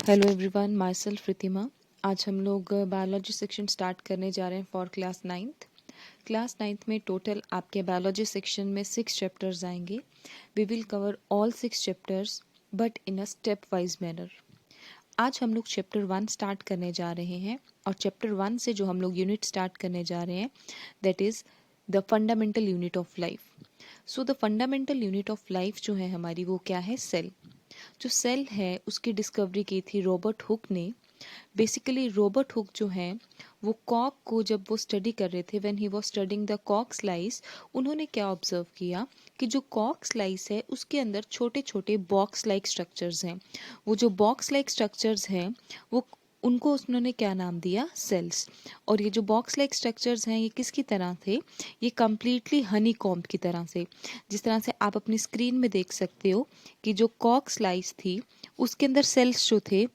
Hello everyone, myself Ritima. आज हम लोग बायोलॉजी सेक्शन स्टार्ट करने जा रहे हैं for class ninth. Class ninth में टोटल आपके बायोलॉजी सेक्शन में 6 चैप्टर्स आएंगे। We will cover all 6 chapters but in a step wise manner. आज हम लोग चैप्टर 1 स्टार्ट करने जा रहे हैं और चैप्टर 1 से जो हम लोग यूनिट स्टार्ट करने जा रहे हैं that is the fundamental unit of life. So the fundamental unit of life जो है हमारी, वो क्या है? सेल। जो सेल है उसकी डिस्कवरी की थी रॉबर्ट हुक ने। बेसिकली रॉबर्ट हुक जो हैं वो कॉक को जब वो स्टडी कर रहे थे, when he was studying the कॉक स्लाइस, उन्होंने क्या ऑब्जर्व किया कि जो कॉक स्लाइस है उसके अंदर छोटे छोटे बॉक्स लाइक स्ट्रक्चर्स हैं। वो जो बॉक्स लाइक स्ट्रक्चर्स हैं वो उनको उन्होंने क्या नाम दिया? सेल्स। और ये जो बॉक्स लाइक स्ट्रक्चर्स हैं ये किसकी तरह थे? ये कम्प्लीटली हनी कॉम्ब की तरह से। जिस तरह से आप अपनी स्क्रीन में देख सकते हो कि जो कॉक स्लाइस थी उसके अंदर सेल्स जो थे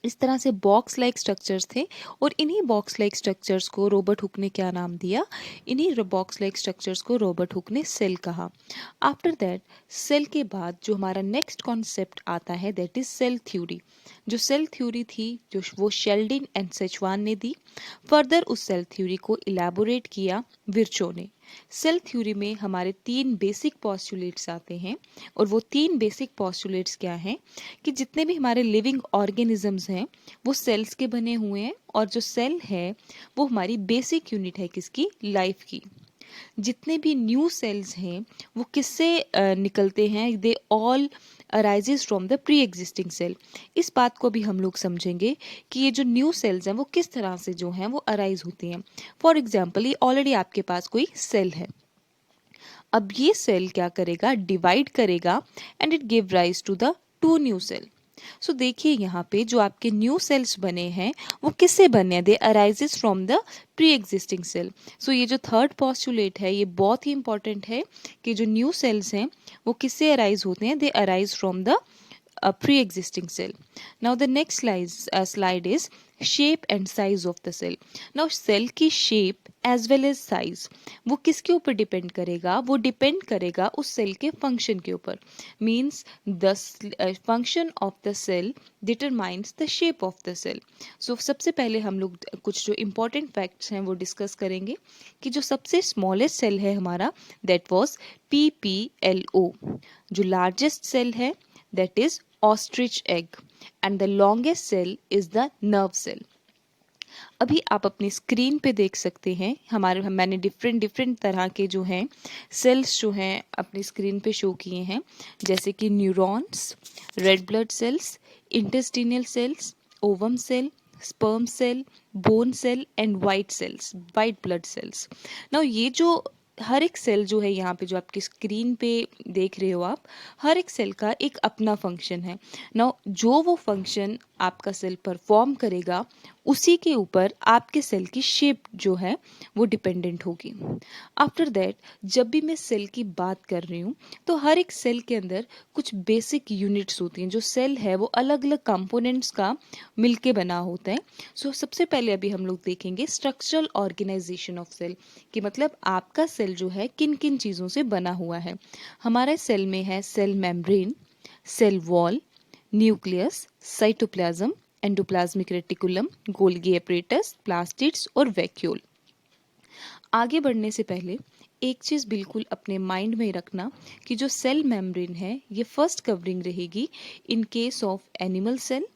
इस तरह से बॉक्स लाइक स्ट्रक्चर्स थे, और इन्हीं बॉक्स लाइक स्ट्रक्चर्स को रॉबर्ट हुक ने क्या नाम दिया? इन्हीं बॉक्स लाइक स्ट्रक्चर्स को रॉबर्ट हुक ने सेल कहा। आफ्टर दैट सेल के बाद जो हमारा नेक्स्ट कॉन्सेप्ट आता है दैट इज सेल थ्योरी। जो सेल थ्योरी थी जो वो शेल्डिन एंड सेचवान ने दी। फर्दर उस सेल थ्योरी को इलेबोरेट किया विर्चो ने। सेल थ्योरी में हमारे 3 बेसिक पॉस्टुलेट्स आते हैं, और वो 3 बेसिक पॉस्टुलेट्स क्या हैं कि जितने भी हमारे लिविंग ऑर्गेनिजम्स हैं वो सेल्स के बने हुए हैं, और जो सेल है वो हमारी बेसिक यूनिट है किसकी? लाइफ की। जितने भी न्यू सेल्स हैं वो किससे निकलते हैं? They all arises from the pre existing cell. इस बात को भी हम लोग समझेंगे कि ये जो न्यू सेल्स हैं वो किस तरह से जो हैं वो अराइज होती हैं। फॉर एग्जाम्पल, ये ऑलरेडी आपके पास कोई सेल है। अब ये सेल क्या करेगा? डिवाइड करेगा and it give rise to the 2 new cell. So देखिए यहाँ पे जो आपके न्यू सेल्स बने हैं वो किससे बने हैं? They arises from the pre existing cell. So ये जो थर्ड पॉस्टुलेट है ये बहुत ही इंपॉर्टेंट है कि जो न्यू सेल्स हैं वो किससे अराइज होते हैं? दे arise from the a pre-existing cell. Now the next slide is shape and size of the cell. Now cell की shape as well as size वो किसके ऊपर डिपेंड करेगा? वो डिपेंड करेगा उस सेल के फंक्शन के ऊपर। Means the function of the cell determines the shape of the cell. So सबसे पहले हम लोग कुछ जो इम्पोर्टेंट फैक्ट्स हैं वो डिस्कस करेंगे कि जो सबसे स्मॉलेस्ट सेल है हमारा दैट वाज PPLO। जो लार्जेस्ट सेल है that is ostrich egg, and the longest cell is the nerve cell. अभी आप अपनी स्क्रीन पे देख सकते हैं मैंने डिफरेंट तरह के जो हैं सेल्स जो हैं अपनी स्क्रीन पे शो किए हैं, जैसे कि neurons, red blood cells, intestinal cells, ovum cell, sperm cell, bone cell and white cells, white blood cells. Now ये जो हर एक सेल जो है यहाँ पे जो आपकी स्क्रीन पे देख रहे हो आप, हर एक सेल का एक अपना फंक्शन है। नाउ जो वो फंक्शन आपका सेल परफॉर्म करेगा उसी के ऊपर आपके सेल की शेप जो है वो डिपेंडेंट होगी। आफ्टर दैट जब भी मैं सेल की बात कर रही हूँ तो हर एक सेल के अंदर कुछ बेसिक यूनिट्स होती हैं। जो सेल है वो अलग अलग कंपोनेंट्स का मिलके बना होता है। सो सबसे पहले अभी हम लोग देखेंगे स्ट्रक्चरल ऑर्गेनाइजेशन ऑफ सेल, कि मतलब आपका सेल जो है किन किन चीज़ों से बना हुआ है। हमारे सेल में है cell membrane, cell wall, nucleus, cytoplasm, endoplasmic reticulum, Golgi apparatus, plastids और वैक्यूल। आगे बढ़ने से पहले एक चीज़ बिल्कुल अपने माइंड में रखना कि जो सेल मेम्ब्रेन है ये फर्स्ट कवरिंग रहेगी in case of animal cell,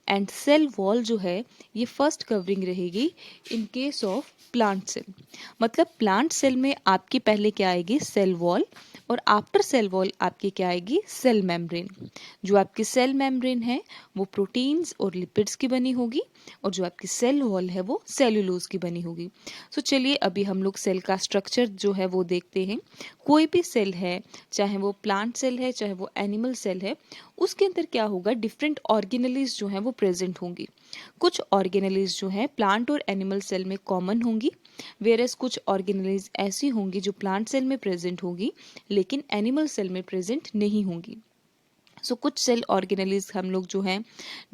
and cell wall जो है ये फर्स्ट कवरिंग रहेगी in case of plant cell. मतलब प्लांट सेल में आपकी पहले क्या आएगी? सेल वॉल, और आफ्टर सेल वॉल आपकी क्या आएगी? Cell membrane. जो आपकी सेल मेम्ब्रेन है वो प्रोटीन्स और लिपिड्स की बनी होगी, और जो आपकी सेल वॉल है वो सेलुलोज की बनी होगी। सो चलिए अभी हम लोग सेल का स्ट्रक्चर जो है वो देखते हैं। कोई भी सेल है, चाहे वो प्लांट सेल है चाहे वो एनिमल सेल है, उसके अंदर क्या होगा? डिफरेंट ऑर्गेनेलिज जो हैं वो प्रेजेंट होंगी। कुछ ऑर्गेनेलिज जो हैं प्लांट और एनिमल सेल में कॉमन होंगी, वेरस कुछ ऑर्गेनेलिज ऐसी होंगी जो प्लांट सेल में प्रेजेंट होगी लेकिन एनिमल सेल में प्रेजेंट नहीं होंगी। सो कुछ सेल ऑर्गेनेलिज हम लोग जो हैं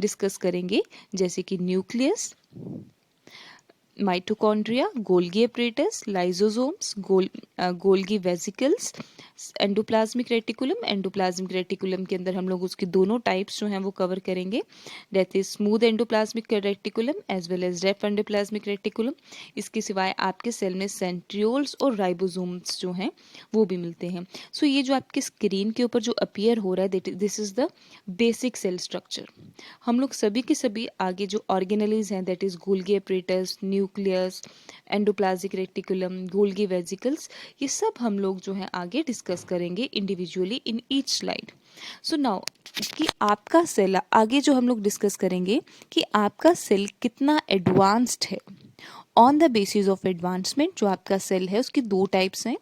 डिस्कस करेंगे, जैसे कि nucleus, mitochondria, Golgi apparatus, lysosomes, Golgi vesicles, endoplasmic reticulum. Endoplasmic reticulum के अंदर हम लोग उसके दोनों टाइप्स जो हैं वो कवर करेंगे, that is smooth endoplasmic reticulum as well as rough endoplasmic reticulum. इसके सिवाय आपके सेल में सेंट्रियोल्स और राइबोसोम्स जो हैं वो भी मिलते हैं। सो ये जो आपके स्क्रीन के ऊपर जो अपीयर हो रहा है, this is the basic cell structure. हम लोग सभी के सभी आगे जो ऑर्गेनेलीज हैं, that is Golgi apparatus, nucleus, endoplasmic reticulum, Golgi vesicles, ये सब हम लोग जो है आगे डिस्कस करेंगे individually in each slide. So now कि आपका सेल, आगे जो हम लोग डिस्कस करेंगे कि आपका सेल कितना एडवांस्ड है। On the basis of advancement, जो आपका सेल है उसकी दो टाइप्स हैं।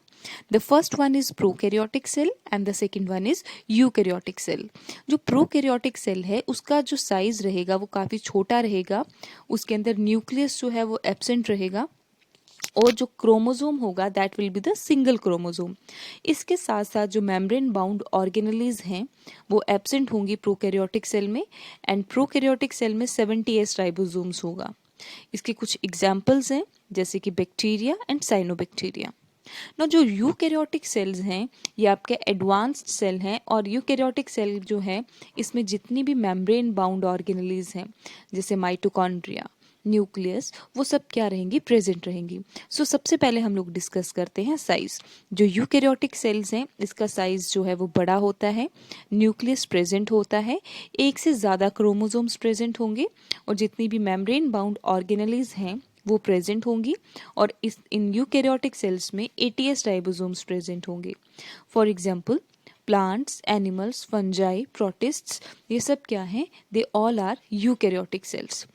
The first one is prokaryotic cell and the second one is eukaryotic cell. जो प्रोकैरियोटिक सेल है उसका जो साइज रहेगा वो काफ़ी छोटा रहेगा, उसके अंदर न्यूक्लियस जो है वो एब्सेंट रहेगा, और जो क्रोमोसोम होगा that will be the single chromosome. इसके साथ साथ जो मेम्ब्रेन बाउंड ऑर्गेनेलीज हैं वो एब्सेंट होंगी प्रोकैरियोटिक सेल में, एंड प्रोकैरियोटिक सेल में 70s राइबोसोम्स होगा। इसके कुछ एग्जाम्पल्स हैं जैसे कि बैक्टीरिया एंड साइनोबैक्टीरिया। ना जो यूकैरियोटिक सेल्स हैं ये आपके एडवांस्ड सेल हैं, और यूकैरियोटिक सेल जो है इसमें जितनी भी मेम्ब्रेन बाउंड ऑर्गेनेलीज हैं जैसे माइटोकॉन्ड्रिया, न्यूक्लियस, वो सब क्या रहेंगी, प्रेजेंट रहेंगी। सो सबसे पहले हम लोग डिस्कस करते हैं साइज। जो यूकैरियोटिक सेल्स हैं इसका साइज जो है वो बड़ा होता है, न्यूक्लियस प्रेजेंट होता है, एक से ज़्यादा क्रोमोसोम्स प्रेजेंट होंगे, और जितनी भी मेम्ब्रेन बाउंड ऑर्गेनेलीज हैं वो प्रेजेंट होंगी, और इस इन यूकैरियोटिक सेल्स में 80s राइबोसोम्स प्रेजेंट होंगे। For example plants, animals, fungi, protists, ये सब क्या हैं, they all are eukaryotic cells.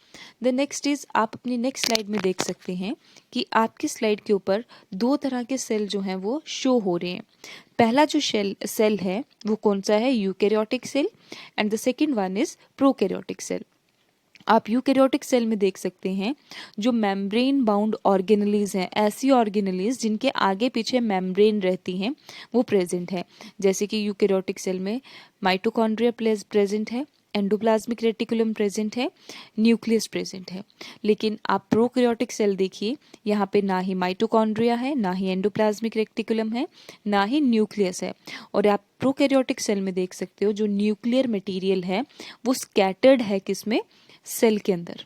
The next is, आप अपनी नेक्स्ट स्लाइड में देख सकते हैं कि आपकी स्लाइड के ऊपर दो तरह के सेल जो हैं वो शो हो रहे हैं। पहला जो सेल है वो कौन सा है, eukaryotic cell, and the second one is prokaryotic cell. आप यूकैरियोटिक सेल में देख सकते हैं जो मेम्ब्रेन बाउंड ऑर्गेनेलीज हैं, ऐसी ऑर्गेनेलीज जिनके आगे पीछे मेम्ब्रेन रहती हैं वो प्रेजेंट है, जैसे कि यूकैरियोटिक सेल में माइटोकॉन्ड्रिया प्रेजेंट है, एंडोप्लाज्मिक रेटिकुलम प्रेजेंट है, न्यूक्लियस प्रेजेंट है। लेकिन आप प्रोकैरियोटिक सेल देखिए, यहाँ पे ना ही माइटोकॉन्ड्रिया है, ना ही एंडोप्लाज्मिक रेटिकुलम है, ना ही न्यूक्लियस है। और आप प्रोकैरियोटिक सेल में देख सकते हो जो न्यूक्लियर मटेरियल है वो स्कैटर्ड है किसमें, सेल के अंदर।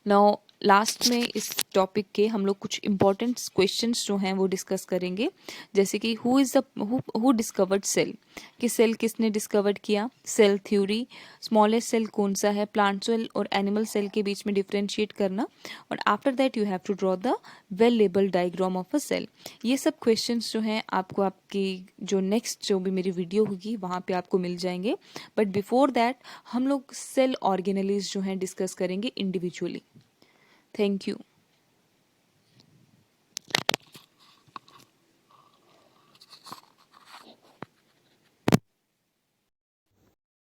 नाउ लास्ट में इस टॉपिक के हम लोग कुछ इंपॉर्टेंट क्वेश्चंस जो हैं वो डिस्कस करेंगे, जैसे कि हु डिस्कवर्ड सेल, कि सेल किसने डिस्कवर्ड किया, सेल थ्योरी, स्मॉलेस्ट सेल कौन सा है, प्लांट सेल और एनिमल सेल के बीच में डिफरेंशिएट करना, और after that you have to draw the well labelled diagram of a cell. ये सब क्वेश्चंस जो हैं आपको आपकी जो नेक्स्ट जो भी मेरी वीडियो होगी वहाँ पे आपको मिल जाएंगे, बट बिफोर दैट हम लोग सेल ऑर्गेनेलीज जो हैं डिस्कस करेंगे इंडिविजुअली। Thank you.